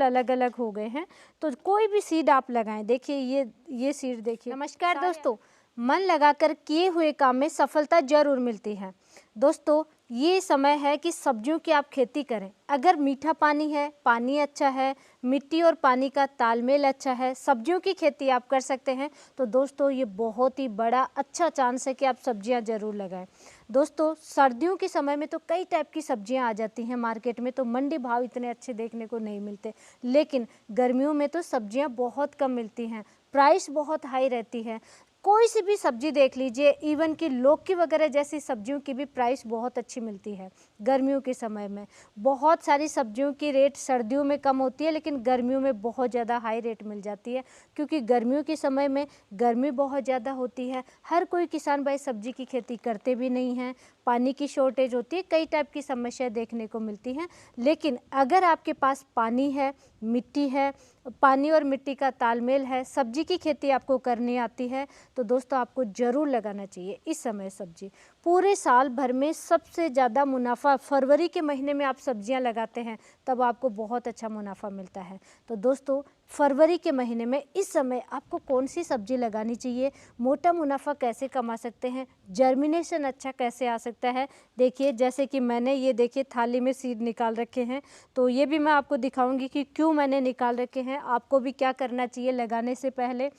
अलग अलग हो गए हैं। तो कोई भी सीड आप लगाएं, देखिए ये सीड देखिए। नमस्कार दोस्तों, मन लगाकर किए हुए काम में सफलता जरूर मिलती है। दोस्तों ये समय है कि सब्जियों की आप खेती करें। अगर मीठा पानी है, पानी अच्छा है, मिट्टी और पानी का तालमेल अच्छा है, सब्जियों की खेती आप कर सकते हैं। तो दोस्तों ये बहुत ही बड़ा अच्छा चांस है कि आप सब्जियां जरूर लगाएं। दोस्तों सर्दियों के समय में तो कई टाइप की सब्जियां आ जाती हैं मार्केट में, तो मंडी भाव इतने अच्छे देखने को नहीं मिलते। लेकिन गर्मियों में तो सब्जियां बहुत कम मिलती हैं, प्राइस बहुत हाई रहती है। कोई सी भी सब्जी देख लीजिए, इवन कि लौकी वगैरह जैसी सब्जियों की भी प्राइस बहुत अच्छी मिलती है गर्मियों के समय में। बहुत सारी सब्जियों की रेट सर्दियों में कम होती है, लेकिन गर्मियों में बहुत ज़्यादा हाई रेट मिल जाती है, क्योंकि गर्मियों के समय में गर्मी बहुत ज़्यादा होती है। हर कोई किसान भाई सब्जी की खेती करते भी नहीं हैं, पानी की शॉर्टेज होती है, कई टाइप की समस्याएं देखने को मिलती हैं। लेकिन अगर आपके पास पानी है, मिट्टी है, पानी और मिट्टी का तालमेल है, सब्जी की खेती आपको करनी आती है, तो दोस्तों आपको ज़रूर लगाना चाहिए इस समय सब्जी। पूरे साल भर में सबसे ज़्यादा मुनाफा फरवरी के महीने में आप सब्जियां लगाते हैं, तब आपको बहुत अच्छा मुनाफा मिलता है। तो दोस्तों फरवरी के महीने में इस समय आपको कौन सी सब्जी लगानी चाहिए, मोटा मुनाफा कैसे कमा सकते हैं, जर्मिनेशन अच्छा कैसे आ सकता है। देखिए जैसे कि मैंने ये देखिए थाली में सीड निकाल रखे हैं, तो ये भी मैं आपको दिखाऊंगी कि क्यों मैंने निकाल रखे हैं, आपको भी क्या करना चाहिए लगाने से पहले।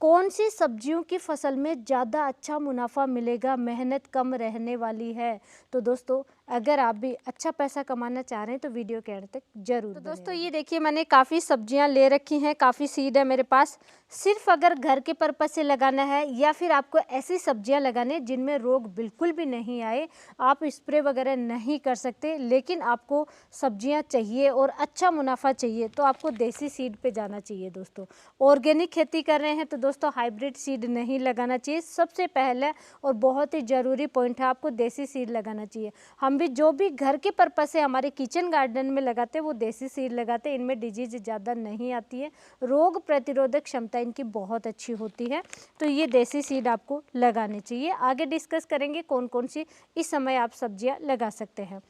कौन सी सब्जियों की फसल में ज़्यादा अच्छा मुनाफा मिलेगा, मेहनत कम रहने वाली है। तो दोस्तों अगर आप भी अच्छा पैसा कमाना चाह रहे हैं तो वीडियो के अंत तक जरूर। तो दोस्तों ये देखिए मैंने काफ़ी सब्जियां ले रखी हैं, काफ़ी सीड है मेरे पास। सिर्फ अगर घर के पर्पज़ से लगाना है या फिर आपको ऐसी सब्जियां लगाने जिनमें रोग बिल्कुल भी नहीं आए, आप स्प्रे वगैरह नहीं कर सकते, लेकिन आपको सब्जियां चाहिए और अच्छा मुनाफा चाहिए, तो आपको देसी सीड पे जाना चाहिए। दोस्तों ऑर्गेनिक खेती कर रहे हैं तो दोस्तों हाइब्रिड सीड नहीं लगाना चाहिए। सबसे पहले और बहुत ही ज़रूरी पॉइंट है, आपको देसी सीड लगाना चाहिए। हम भी जो भी घर के पर्पज़ से हमारे किचन गार्डन में लगाते हैं वो देसी सीड लगाते हैं। इनमें डिजीज ज़्यादा नहीं आती है, रोग प्रतिरोधक क्षमता इनकी बहुत अच्छी होती है, तो ये देसी सीड आपको लगाने चाहिए। आगे डिस्कस करेंगे कौन कौन सी इस समय आप सब्जियां लगा सकते हैं।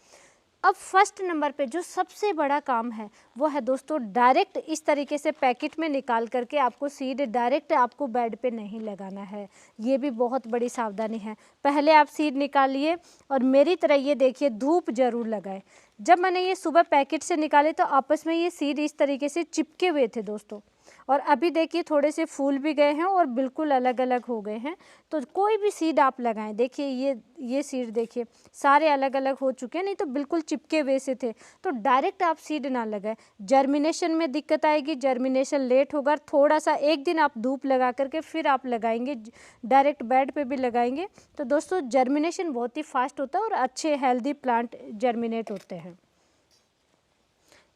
अब फर्स्ट नंबर पे जो सबसे बड़ा काम है वो है दोस्तों डायरेक्ट इस तरीके से पैकेट में निकाल करके आपको सीड डायरेक्ट आपको बेड पे नहीं लगाना है। ये भी बहुत बड़ी सावधानी है। पहले आप सीड निकालिए और मेरी तरह ये देखिए धूप जरूर लगाए। जब मैंने ये सुबह पैकेट से निकाले तो आपस में ये सीड इस तरीके से चिपके हुए थे दोस्तों, और अभी देखिए थोड़े से फूल भी गए हैं और बिल्कुल अलग अलग हो गए हैं। तो कोई भी सीड आप लगाएं, देखिए ये सीड देखिए सारे अलग अलग हो चुके हैं, नहीं तो बिल्कुल चिपके हुए से थे। तो डायरेक्ट आप सीड ना लगाएं, जर्मिनेशन में दिक्कत आएगी, जर्मिनेशन लेट होगा। थोड़ा सा एक दिन आप धूप लगा करके फिर आप लगाएंगे, डायरेक्ट बेड पे भी लगाएंगे तो दोस्तों जर्मिनेशन बहुत ही फास्ट होता है और अच्छे हेल्दी प्लांट जर्मिनेट होते हैं।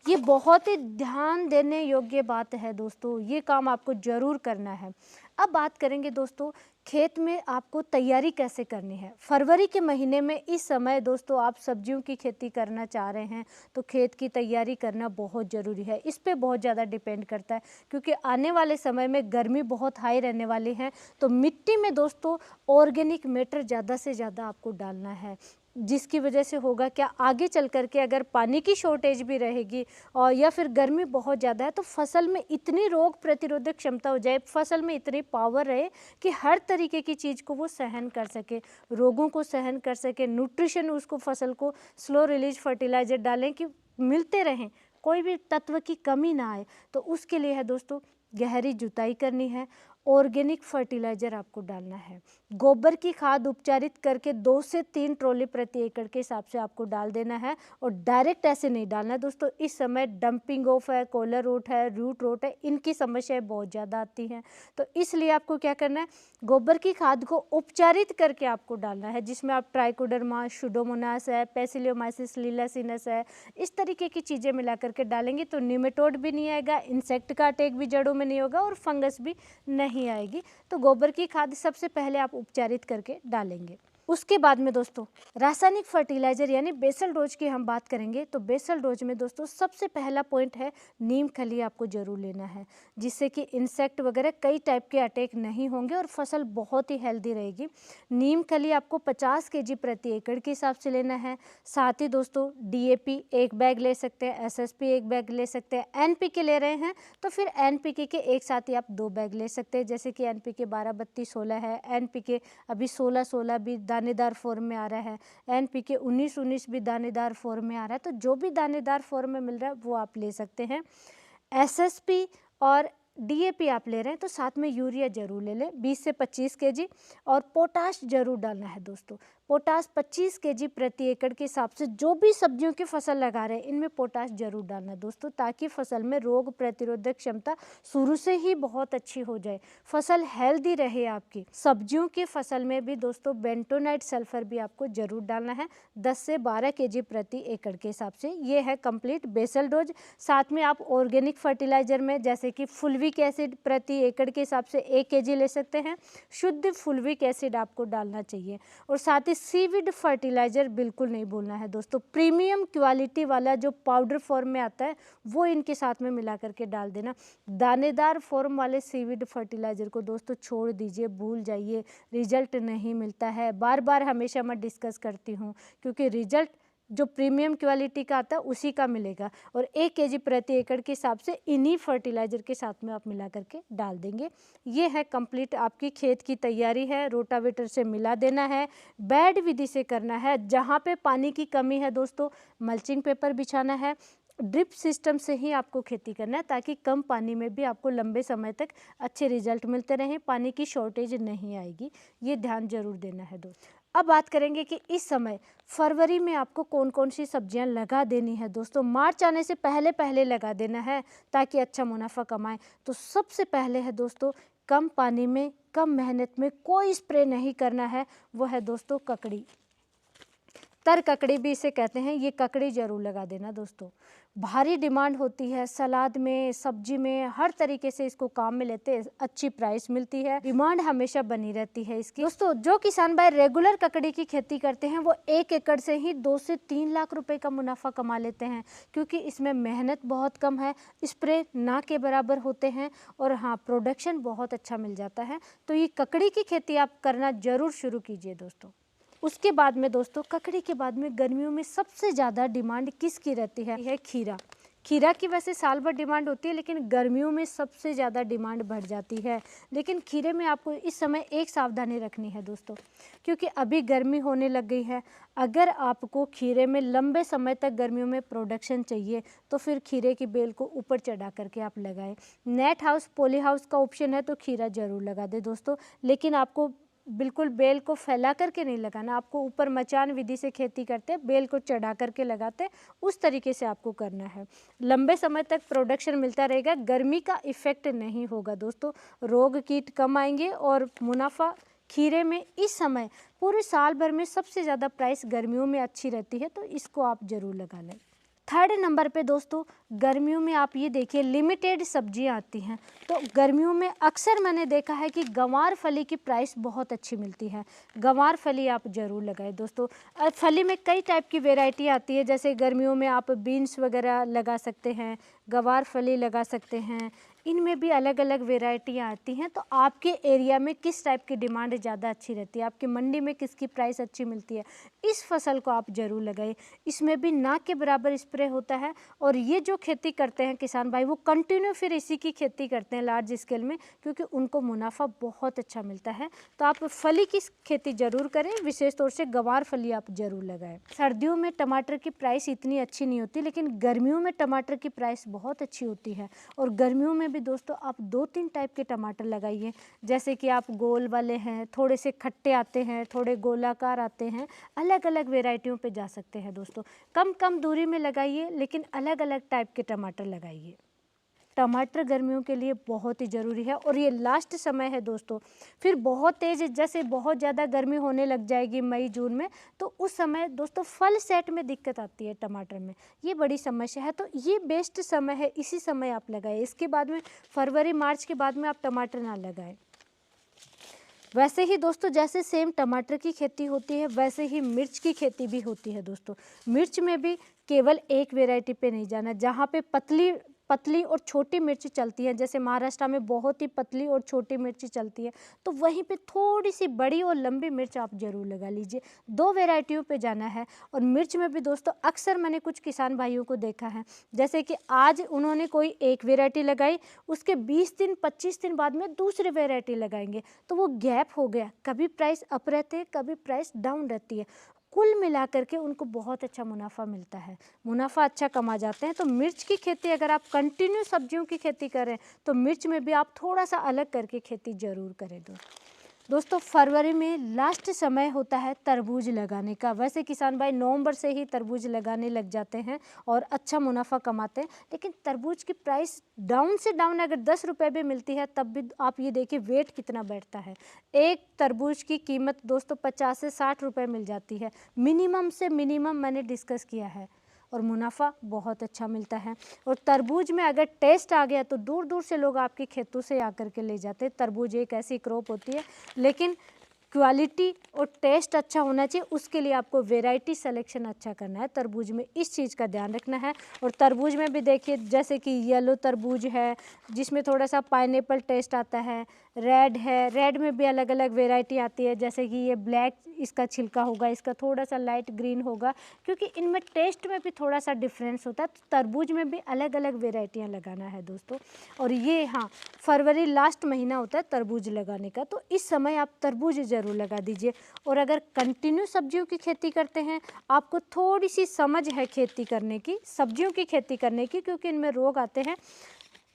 ये बहुत ही ध्यान देने योग्य बात है दोस्तों, ये काम आपको जरूर करना है। अब बात करेंगे दोस्तों खेत में आपको तैयारी कैसे करनी है। फरवरी के महीने में इस समय दोस्तों आप सब्जियों की खेती करना चाह रहे हैं तो खेत की तैयारी करना बहुत ज़रूरी है। इस पे बहुत ज़्यादा डिपेंड करता है, क्योंकि आने वाले समय में गर्मी बहुत हाई रहने वाली है। तो मिट्टी में दोस्तों ऑर्गेनिक मैटर ज़्यादा से ज़्यादा आपको डालना है, जिसकी वजह से होगा क्या, आगे चल करके अगर पानी की शॉर्टेज भी रहेगी और या फिर गर्मी बहुत ज़्यादा है तो फसल में इतनी रोग प्रतिरोधक क्षमता हो जाए, फसल में इतनी पावर रहे कि हर तरीके की चीज़ को वो सहन कर सके, रोगों को सहन कर सके। न्यूट्रिशन उसको फसल को स्लो रिलीज फर्टिलाइजर डालें कि मिलते रहें, कोई भी तत्व की कमी ना आए। तो उसके लिए है दोस्तों गहरी जुताई करनी है, ऑर्गेनिक फर्टिलाइजर आपको डालना है, गोबर की खाद उपचारित करके 2 से 3 ट्रॉली प्रति एकड़ के हिसाब से आपको डाल देना है, और डायरेक्ट ऐसे नहीं डालना है दोस्तों। इस समय डंपिंग ऑफ है, कॉलर रोट है, रूट रोट है, इनकी समस्याएं बहुत ज़्यादा आती हैं। तो इसलिए आपको क्या करना है, गोबर की खाद को उपचारित करके आपको डालना है, जिसमें आप ट्राइकोडर्मा, सुडोमोनास है, पेसिलियोमाइसिस लिलासिनस है, इस तरीके की चीज़ें मिला करके डालेंगे तो निमेटोड भी नहीं आएगा, इंसेक्ट का अटैक भी जड़ों में नहीं होगा और फंगस भी नहीं आएगी। तो गोबर की खाद सबसे पहले आप उपचारित करके डालेंगे। उसके बाद में दोस्तों रासायनिक फर्टिलाइज़र यानी बेसल डोज की हम बात करेंगे तो बेसल डोज में दोस्तों सबसे पहला पॉइंट है नीम खली आपको ज़रूर लेना है, जिससे कि इंसेक्ट वगैरह कई टाइप के अटैक नहीं होंगे और फसल बहुत ही हेल्दी रहेगी। नीम खली आपको 50 केजी प्रति एकड़ के हिसाब से लेना है। साथ ही दोस्तों DAP 1 बैग ले सकते हैं, SSP 1 बैग ले सकते हैं, NPK ले रहे हैं तो फिर NPK के एक साथ ही आप 2 बैग ले सकते हैं, जैसे कि NPK 12-32-16 है, NPK अभी 16-16 भी दानेदार फॉर्म में आ रहा है, NPK 19-19 भी दानेदार फॉर्म में आ रहा है। तो जो भी दानेदार फॉर्म में मिल रहा है वो आप ले सकते हैं। SSP और DAP आप ले रहे हैं तो साथ में यूरिया जरूर ले लें 20 से 25 केजी, और पोटाश जरूर डालना है दोस्तों। पोटाश 25 केजी प्रति एकड़ के हिसाब से जो भी सब्जियों की फसल लगा रहे हैं इनमें पोटाश जरूर डालना है दोस्तों, ताकि फसल में रोग प्रतिरोधक क्षमता शुरू से ही बहुत अच्छी हो जाए, फसल हेल्दी रहे आपकी। सब्जियों की फसल में भी दोस्तों बेंटोनाइट सल्फर भी आपको जरूर डालना है 10 से 12 केजी प्रति एकड़ के हिसाब से। ये है कंप्लीट बेसल डोज। साथ में आप ऑर्गेनिक फर्टिलाइजर में जैसे कि फुल्विक एसिड प्रति एकड़ के हिसाब से 1 केजी ले सकते हैं, शुद्ध फुल्विक एसिड आपको डालना चाहिए। और साथ ही सीविड फर्टिलाइजर बिल्कुल नहीं भूलना है दोस्तों, प्रीमियम क्वालिटी वाला जो पाउडर फॉर्म में आता है वो इनके साथ में मिला करके डाल देना। दानेदार फॉर्म वाले सीविड फर्टिलाइजर को दोस्तों छोड़ दीजिए, भूल जाइए, रिजल्ट नहीं मिलता है। बार बार हमेशा मैं डिस्कस करती हूँ, क्योंकि रिजल्ट जो प्रीमियम क्वालिटी का आता है उसी का मिलेगा। और 1 केजी प्रति एकड़ के हिसाब से इन्हीं फर्टिलाइजर के साथ में आप मिला करके डाल देंगे। ये है कंप्लीट आपकी खेत की तैयारी है। रोटावेटर से मिला देना है, बेड विधि से करना है, जहाँ पे पानी की कमी है दोस्तों मल्चिंग पेपर बिछाना है, ड्रिप सिस्टम से ही आपको खेती करना है, ताकि कम पानी में भी आपको लंबे समय तक अच्छे रिजल्ट मिलते रहें, पानी की शॉर्टेज नहीं आएगी। ये ध्यान जरूर देना है दोस्तों। अब बात करेंगे कि इस समय फरवरी में आपको कौन कौन सी सब्जियां लगा देनी है दोस्तों। मार्च आने से पहले पहले लगा देना है ताकि अच्छा मुनाफा कमाएं। तो सबसे पहले है दोस्तों कम पानी में कम मेहनत में कोई स्प्रे नहीं करना है, वो है दोस्तों ककड़ी। तर ककड़ी भी इसे कहते हैं, ये ककड़ी जरूर लगा देना दोस्तों। भारी डिमांड होती है सलाद में, सब्जी में, हर तरीके से इसको काम में लेते हैं, अच्छी प्राइस मिलती है, डिमांड हमेशा बनी रहती है इसकी। दोस्तों जो किसान भाई रेगुलर ककड़ी की खेती करते हैं वो 1 एकड़ से ही 2 से 3 लाख रुपए का मुनाफा कमा लेते हैं, क्योंकि इसमें मेहनत बहुत कम है, स्प्रे ना के बराबर होते हैं, और हाँ प्रोडक्शन बहुत अच्छा मिल जाता है। तो ये ककड़ी की खेती आप करना जरूर शुरू कीजिए दोस्तों। उसके बाद में दोस्तों ककड़ी के बाद में गर्मियों में सबसे ज़्यादा डिमांड किसकी रहती है खीरा। खीरा की वैसे साल भर डिमांड होती है, लेकिन गर्मियों में सबसे ज़्यादा डिमांड बढ़ जाती है। लेकिन खीरे में आपको इस समय एक सावधानी रखनी है दोस्तों, क्योंकि अभी गर्मी होने लग गई है। अगर आपको खीरे में लंबे समय तक गर्मियों में प्रोडक्शन चाहिए तो फिर खीरे की बेल को ऊपर चढ़ा करके आप लगाएं। नेट हाउस पॉली हाउस का ऑप्शन है तो खीरा ज़रूर लगा दे दोस्तों, लेकिन आपको बिल्कुल बेल को फैला करके नहीं लगाना। आपको ऊपर मचान विधि से खेती करते बेल को चढ़ा करके लगाते, उस तरीके से आपको करना है। लंबे समय तक प्रोडक्शन मिलता रहेगा, गर्मी का इफेक्ट नहीं होगा दोस्तों, रोग कीट कम आएंगे और मुनाफा खीरे में इस समय पूरे साल भर में सबसे ज़्यादा प्राइस गर्मियों में अच्छी रहती है, तो इसको आप ज़रूर लगा लें। 3rd नंबर पे दोस्तों गर्मियों में आप ये देखिए लिमिटेड सब्जियां आती हैं। तो गर्मियों में अक्सर मैंने देखा है कि गंवार फली की प्राइस बहुत अच्छी मिलती है, गंवार फली आप ज़रूर लगाएं दोस्तों। फली में कई टाइप की वैरायटी आती है, जैसे गर्मियों में आप बीन्स वगैरह लगा सकते हैं, गंवार फली लगा सकते हैं, इनमें भी अलग अलग वेराइटियाँ आती हैं। तो आपके एरिया में किस टाइप की डिमांड ज़्यादा अच्छी रहती है, आपकी मंडी में किसकी प्राइस अच्छी मिलती है, इस फसल को आप ज़रूर लगाएं। इसमें भी ना के बराबर स्प्रे होता है, और ये जो खेती करते हैं किसान भाई वो कंटिन्यू फिर इसी की खेती करते हैं लार्ज स्केल में, क्योंकि उनको मुनाफा बहुत अच्छा मिलता है। तो आप फली की खेती ज़रूर करें, विशेष तौर से गंवार फली आप ज़रूर लगाएं। सर्दियों में टमाटर की प्राइस इतनी अच्छी नहीं होती, लेकिन गर्मियों में टमाटर की प्राइस बहुत अच्छी होती है। और गर्मियों में भी दोस्तों आप 2-3 टाइप के टमाटर लगाइए, जैसे कि आप गोल वाले हैं, थोड़े से खट्टे आते हैं, थोड़े गोलाकार आते हैं, अलग अलग वेराइटियों पे जा सकते हैं दोस्तों। कम कम दूरी में लगाइए, लेकिन अलग अलग टाइप के टमाटर लगाइए। टमाटर गर्मियों के लिए बहुत ही ज़रूरी है, और ये लास्ट समय है दोस्तों, फिर बहुत तेज़ जैसे बहुत ज़्यादा गर्मी होने लग जाएगी मई जून में, तो उस समय दोस्तों फल सेट में दिक्कत आती है टमाटर में, ये बड़ी समस्या है। तो ये बेस्ट समय है, इसी समय आप लगाएं। इसके बाद में फरवरी मार्च के बाद में आप टमाटर ना लगाएं। वैसे ही दोस्तों जैसे सेम टमाटर की खेती होती है वैसे ही मिर्च की खेती भी होती है दोस्तों। मिर्च में भी केवल एक वैरायटी पे नहीं जाना, जहाँ पे पतली पतली और छोटी मिर्च चलती है, जैसे महाराष्ट्र में बहुत ही पतली और छोटी मिर्च चलती है, तो वहीं पे थोड़ी सी बड़ी और लंबी मिर्च आप ज़रूर लगा लीजिए। 2 वैरायटियों पे जाना है। और मिर्च में भी दोस्तों अक्सर मैंने कुछ किसान भाइयों को देखा है, जैसे कि आज उन्होंने कोई एक वैरायटी लगाई, उसके 20 दिन 25 दिन बाद में दूसरी वैरायटी लगाएंगे, तो वो गैप हो गया, कभी प्राइस अप रहते हैं कभी प्राइस डाउन रहती है। कुल मिलाकर के उनको बहुत अच्छा मुनाफा मिलता है, मुनाफा अच्छा कमा जाते हैं। तो मिर्च की खेती अगर आप कंटिन्यू सब्जियों की खेती करें तो मिर्च में भी आप थोड़ा सा अलग करके खेती ज़रूर करें। दोस्तों फरवरी में लास्ट समय होता है तरबूज लगाने का। वैसे किसान भाई नवंबर से ही तरबूज लगाने लग जाते हैं और अच्छा मुनाफा कमाते हैं, लेकिन तरबूज की प्राइस डाउन से डाउन अगर 10 रुपये भी मिलती है तब भी आप ये देखिए वेट कितना बैठता है। एक तरबूज की कीमत दोस्तों 50 से 60 रुपये मिल जाती है, मिनिमम से मिनिमम मैंने डिस्कस किया है, और मुनाफा बहुत अच्छा मिलता है। और तरबूज में अगर टेस्ट आ गया तो दूर दूर से लोग आपके खेतों से आकर के ले जाते हैं। तरबूज एक ऐसी क्रॉप होती है, लेकिन क्वालिटी और टेस्ट अच्छा होना चाहिए, उसके लिए आपको वैरायटी सिलेक्शन अच्छा करना है। तरबूज में इस चीज़ का ध्यान रखना है। और तरबूज में भी देखिए जैसे कि येलो तरबूज है जिसमें थोड़ा सा पाइनएप्पल टेस्ट आता है, रेड है, रेड में भी अलग अलग वैरायटी आती है, जैसे कि ये ब्लैक इसका छिलका होगा, इसका थोड़ा सा लाइट ग्रीन होगा, क्योंकि इनमें टेस्ट में भी थोड़ा सा डिफरेंस होता है। तो तरबूज में भी अलग अलग वैरायटियाँ लगाना है दोस्तों। और ये हाँ फरवरी लास्ट महीना होता है तरबूज लगाने का, तो इस समय आप तरबूज ज़रूर लगा दीजिए। और अगर कंटिन्यू सब्जियों की खेती करते हैं, आपको थोड़ी सी समझ है खेती करने की, सब्जियों की खेती करने की, क्योंकि इनमें रोग आते हैं,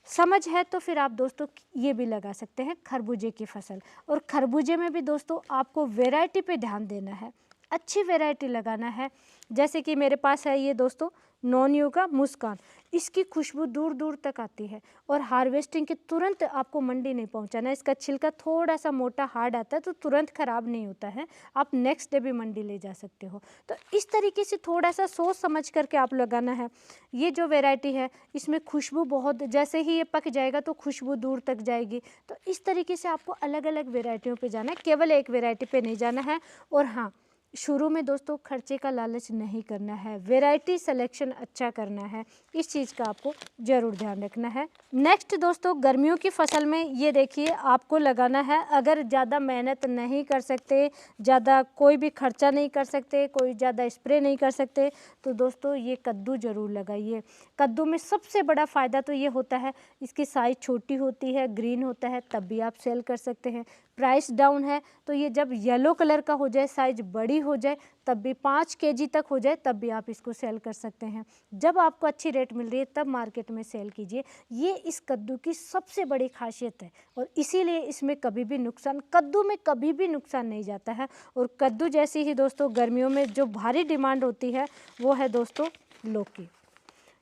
समझ है, तो फिर आप दोस्तों ये भी लगा सकते हैं खरबूजे की फसल। और खरबूजे में भी दोस्तों आपको वैरायटी पे ध्यान देना है, अच्छी वैरायटी लगाना है। जैसे कि मेरे पास है ये दोस्तों नोनियो का मुस्कान, इसकी खुशबू दूर दूर तक आती है और हार्वेस्टिंग के तुरंत आपको मंडी नहीं पहुंचाना। इसका छिलका थोड़ा सा मोटा हार्ड आता है तो तुरंत ख़राब नहीं होता है, आप नेक्स्ट डे भी मंडी ले जा सकते हो। तो इस तरीके से थोड़ा सा सोच समझ करके आप लगाना है। ये जो वैरायटी है इसमें खुशबू बहुत, जैसे ही ये पक जाएगा तो खुशबू दूर तक जाएगी। तो इस तरीके से आपको अलग अलग वैरायटियों पे जाना है, केवल एक वैरायटी पे नहीं जाना है। और हाँ, शुरू में दोस्तों खर्चे का लालच नहीं करना है, वैरायटी सिलेक्शन अच्छा करना है, इस चीज़ का आपको ज़रूर ध्यान रखना है। नेक्स्ट दोस्तों गर्मियों की फसल में ये देखिए आपको लगाना है, अगर ज़्यादा मेहनत नहीं कर सकते, ज़्यादा कोई भी खर्चा नहीं कर सकते, कोई ज़्यादा स्प्रे नहीं कर सकते, तो दोस्तों ये कद्दू ज़रूर लगाइए। कद्दू में सबसे बड़ा फ़ायदा तो ये होता है इसकी साइज़ छोटी होती है, ग्रीन होता है, तब भी आप सेल कर सकते हैं। प्राइस डाउन है तो ये जब येलो कलर का हो जाए, साइज बड़ी हो जाए, तब भी 5 केजी तक हो जाए, तब भी आप इसको सेल कर सकते हैं। जब आपको अच्छी रेट मिल रही है तब मार्केट में सेल कीजिए, ये इस कद्दू की सबसे बड़ी खासियत है। और इसीलिए इसमें कभी भी नुकसान, कद्दू में कभी भी नुकसान नहीं जाता है। और कद्दू जैसी ही दोस्तों गर्मियों में जो भारी डिमांड होती है वो है दोस्तों लौकी।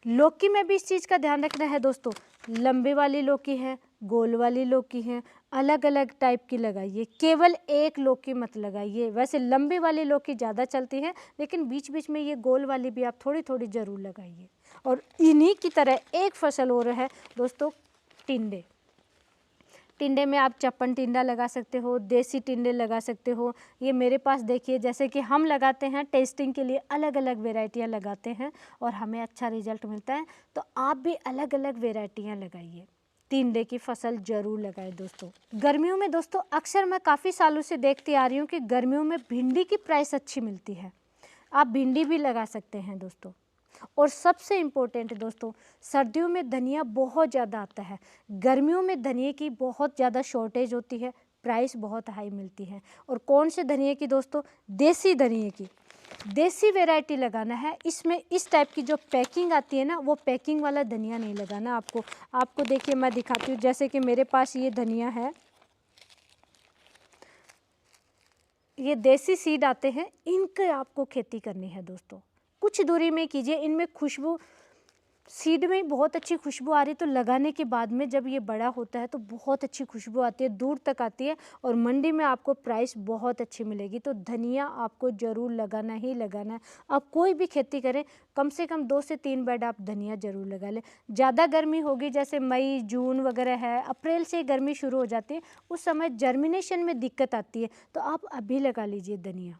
लौकी में भी इस चीज़ का ध्यान रखना है दोस्तों, लंबी वाली लौकी है, गोल वाली लौकी है, अलग अलग टाइप की लगाइए, केवल एक लौकी मत लगाइए। वैसे लंबी वाली लौकी ज़्यादा चलती है, लेकिन बीच बीच में ये गोल वाली भी आप थोड़ी थोड़ी ज़रूर लगाइए। और इन्हीं की तरह एक फसल और है दोस्तों टिंडे। टिंडे में आप चप्पन टिंडा लगा सकते हो, देसी टिंडे लगा सकते हो। ये मेरे पास देखिए, जैसे कि हम लगाते हैं टेस्टिंग के लिए, अलग अलग वेराइटियाँ लगाते हैं और हमें अच्छा रिजल्ट मिलता है। तो आप भी अलग अलग वेराइटियाँ लगाइए, टिंडे की फसल जरूर लगाएं दोस्तों। गर्मियों में दोस्तों अक्सर मैं काफ़ी सालों से देखती आ रही हूँ कि गर्मियों में भिंडी की प्राइस अच्छी मिलती है, आप भिंडी भी लगा सकते हैं दोस्तों। और सबसे इम्पोर्टेंट दोस्तों, सर्दियों में धनिया बहुत ज़्यादा आता है, गर्मियों में धनिया की बहुत ज़्यादा शॉर्टेज होती है, प्राइस बहुत हाई मिलती है। और कौन से धनिया की दोस्तों? देसी धनिया की, देसी वैरायटी लगाना है। इसमें इस टाइप की जो पैकिंग आती है ना, वो पैकिंग वाला धनिया नहीं लगाना आपको देखिए मैं दिखाती हूँ। जैसे कि मेरे पास ये धनिया है, ये देसी सीड आते हैं, इनके आपको खेती करनी है दोस्तों। कुछ दूरी में कीजिए, इनमें खुशबू सीड में बहुत अच्छी खुशबू आ रही, तो लगाने के बाद में जब ये बड़ा होता है तो बहुत अच्छी खुशबू आती है, दूर तक आती है और मंडी में आपको प्राइस बहुत अच्छी मिलेगी। तो धनिया आपको ज़रूर लगाना ही लगाना है। आप कोई भी खेती करें, कम से कम 2 से 3 बेड आप धनिया ज़रूर लगा लें। ज़्यादा गर्मी होगी, जैसे मई जून वगैरह है, अप्रैल से गर्मी शुरू हो जाती है, उस समय जर्मिनेशन में दिक्कत आती है, तो आप अभी लगा लीजिए धनिया।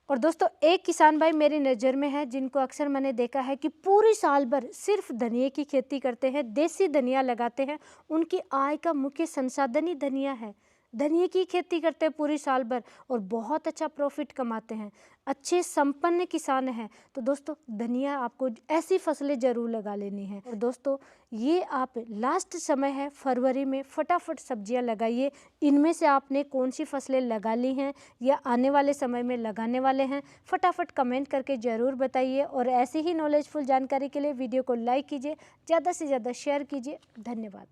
और दोस्तों, एक किसान भाई मेरी नज़र में है जिनको अक्सर मैंने देखा है कि पूरी साल भर सिर्फ धनिया की खेती करते हैं, देसी धनिया लगाते हैं। उनकी आय का मुख्य संसाधन ही धनिया है। धनिया की खेती करते हैं पूरी साल भर और बहुत अच्छा प्रॉफिट कमाते हैं, अच्छे संपन्न किसान हैं। तो दोस्तों, धनिया आपको ऐसी फसलें ज़रूर लगा लेनी है। और दोस्तों, ये आप लास्ट समय है फरवरी में, फटाफट सब्जियां लगाइए। इनमें से आपने कौन सी फसलें लगा ली हैं या आने वाले समय में लगाने वाले हैं, फटाफट कमेंट करके ज़रूर बताइए। और ऐसी ही नॉलेजफुल जानकारी के लिए वीडियो को लाइक कीजिए, ज़्यादा से ज़्यादा शेयर कीजिए। धन्यवाद।